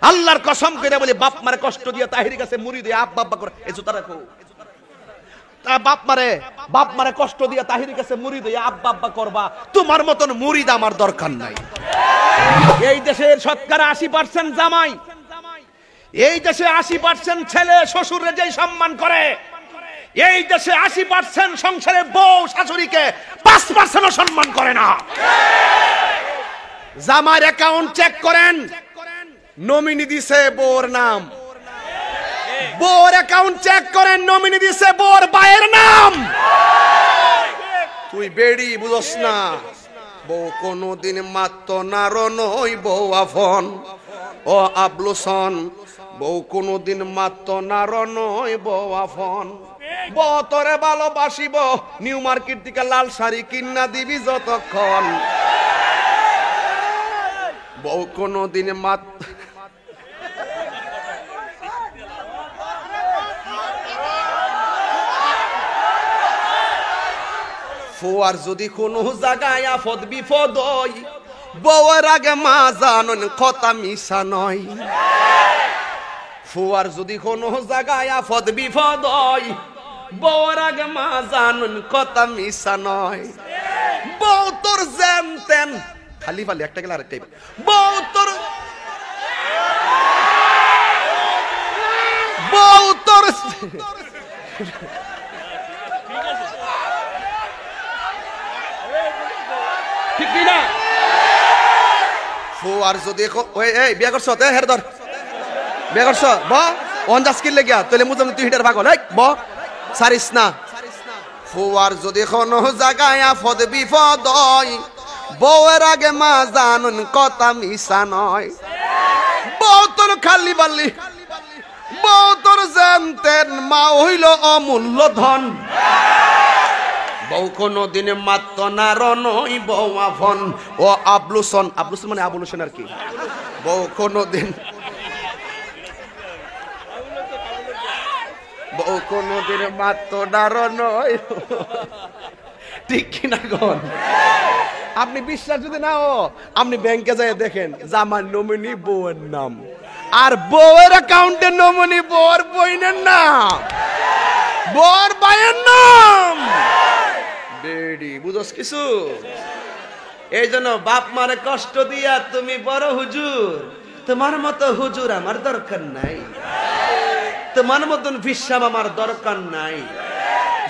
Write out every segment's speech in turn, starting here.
আল্লাহর কসম করে বলি, বাপ মারে কষ্ট দিয়ে তাহির কাছে মুড়ি দিয়ে আব্বা আব্বা করে এই জুতা রাখো। তা বাপ মারে কষ্ট দিয়ে তাহির কাছে মুড়ি দিয়ে আব্বা আব্বা করবা, তোমার মতন মুড়িদ আমার দরকার নাই। এই দেশের শতকরা 80% জামাই, এই দেশে 80% ছেলে শ্বশুরে যেই সম্মান করে, এই দেশে 80% সংসারে বউ শাশুড়িকে 5% সম্মান করে না। জামাইয়ের অ্যাকাউন্ট চেক করেন, নমিনি দিছে বউর নাম। বউর অ্যাকাউন্ট চেক করেন, নমিনি দিছে বউর ভাইয়ের নাম। তুই বেড়ি বুঝস না, বউ কোনদিন মাত্র নার নই বউ আফন। ও আবলুসন, বউ কোনদিন মাত্র নার নই বউ আফন। বউ তোরে ভালোবাসিব, নিউ মার্কেট থেকে লাল শাড়ি কিনা দিবি যতক্ষণ। বউ কোনদিন মাত্র ফুয়ার যদি কোনো জায়গায় আফদ বিপদ হয়, বউয়ের আগে মা জানন কথা মিশা নয়। ফুয়ার যদি কোনো জায়গায় আফদ বিপদ হয়, বউয়ের আগে মা জানন কথা মিশা নয়। বউ তোর যেন তেন খালি ফালি একটা গেলে আরেকটাই, বউ তোর ঠিক না। ফুয়ার যদি এই বিয়া করছ তে হের ধর, বিয়া করছ ব অঞ্জাস কিনলে গিয়া তাহলে মুজম তুই হিটার ভাগল এই ব সারিস না। ফুয়ার যদি কোনো জায়গায় আফদ বিপদ হয়, বউয়ের আগে মা জানুন কথা মিশা নয়। বউ তোর খালি বাল্লি, বউ তোর জানতেন মা হইল অমূল্য ধন। বউ কোনো দিনে মাত্র নার নই বউ আফন। ও আবলুসন, আবলুসন মানে আবুল হোসেন আর কি। বউ কোনো দিন, বউ কোনো দিনে মাত্র নার নই। ঠিক কিনা কোন? আপনি বিশ্বাস যদি না ও, আপনি ব্যাংকে যাই দেখেন জামার নমিনি বউয়ের নাম, আর বউয়ের অ্যাকাউন্টে নমিনি বউর বইনের নাম, বউর ভাইয়ের নাম। বেডি বুঝছ কিছু? এই জন্য বাপ মারে কষ্ট দিয়া তুমি বড় হুজুর, তোমার মতো হুজুর আমার দরকার নাই, তোমার মতন ফিসাব আমার দরকার নাই।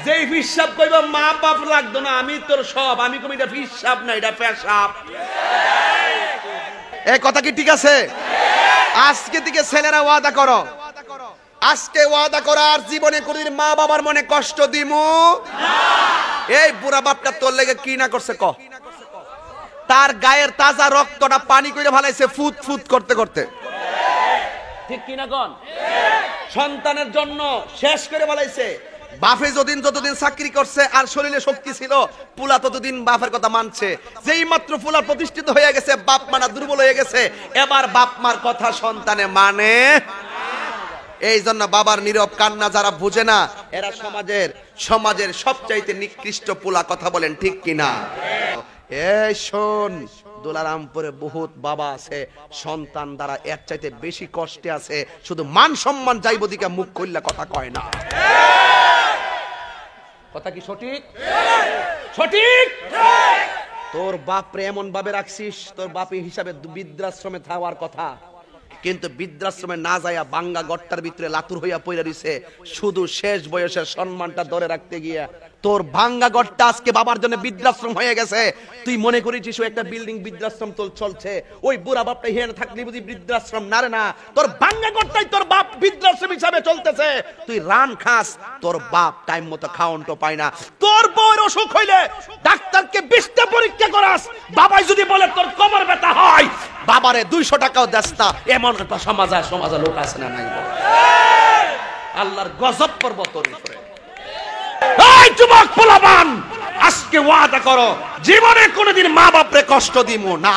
যেই ফিসাব কইবা মা বাপ লাগতো না, আমি তোর সব, আমি কই এটা ফিসাব না, এটা পেশাব। এই কথা কি ঠিক আছে? আজকে থেকে ছেলেরা ওয়াদা করো, আজকে ওয়াদা করো আর জীবনে কোনদিন মা বাবার মনে কষ্ট দিমু না। এই বুড়া বাপটা তোর লেগে কি না করছে ক? তার গায়ের তাজা রক্তটা পানি কইরে ফেলাইছে ফুট ফুট করতে করতে, ঠিক কি না কোন? সন্তানের জন্য শেষ করে ফেলাইছে। বাপে যতদিন চাকরি করছে আর শরীরে শক্তি ছিল, পুলা ততদিন বাপের কথা মানছে। যেই মাত্র পুলা প্রতিষ্ঠিত হয়ে গেছে, বাপ মানা দুর্বল হয়ে গেছে, এবার বাপ মার কথা সন্তানে মানে। এই জন্য বাবার নীরব কান্না যারা বুঝে না, এরা সমাজের সবচাইতে নিকৃষ্ট পোলা। কথা বলেন ঠিক কিনা? এই শোন, দোলারামপুরে বহুত বাবা আছে, সন্তান দ্বারা এর চাইতে বেশি কষ্টে আছে, শুধু মান সম্মান যাইব দিকে মুখ খুললে কথা কয় না। কথা কি সঠিক? সঠিক। তোর বাপরে এমন ভাবে রাখছিস, তোর বাপি হিসাবে বৃদ্ধাশ্রমে থাকার কথা, কিন্তু বৃদ্ধাশ্রমে না যাইয়া বাঙ্গা গট্টার ভিতরে লাতুর হইয়া পইরা দিছে, শুধু শেষ বয়সের সম্মানটা ধরে রাখতে গিয়া তোর ভাঙ্গা গট্টা আজকে বাবার জন্য বৃদ্ধাশ্রম হয়ে গেছে। তুই মনে করেছিস ও একটা বিল্ডিং বৃদ্ধাশ্রম তোর চলছে, ওই বুড়া বাপটা হিয়ানে থাকলে বুঝি বৃদ্ধাশ্রম না রে না, তোর ভাঙ্গা গট্টাই তোর বাপ বৃদ্ধাশ্রম হিসাবে চলতেছে। তুই রান খাস, তোর বাপ টাইম মতো খাওয়ানটো পায় না। তোর বউয়ের অসুখ হইলে ডাক্তারকে 20টা পরীক্ষা করাস, বাবাই যদি বলে তোর কোমর ব্যথা হয়, বাবারে 200 টাকাও দেস না। এমন একটা সমাজে লোক আছে না নাই? আল্লাহর গজব পড়ব তোর উপরে। এই যুবক পোলাপান, আজকে ওয়াদা করো জীবনে কোনোদিন মা বাপরে কষ্ট দিমু না।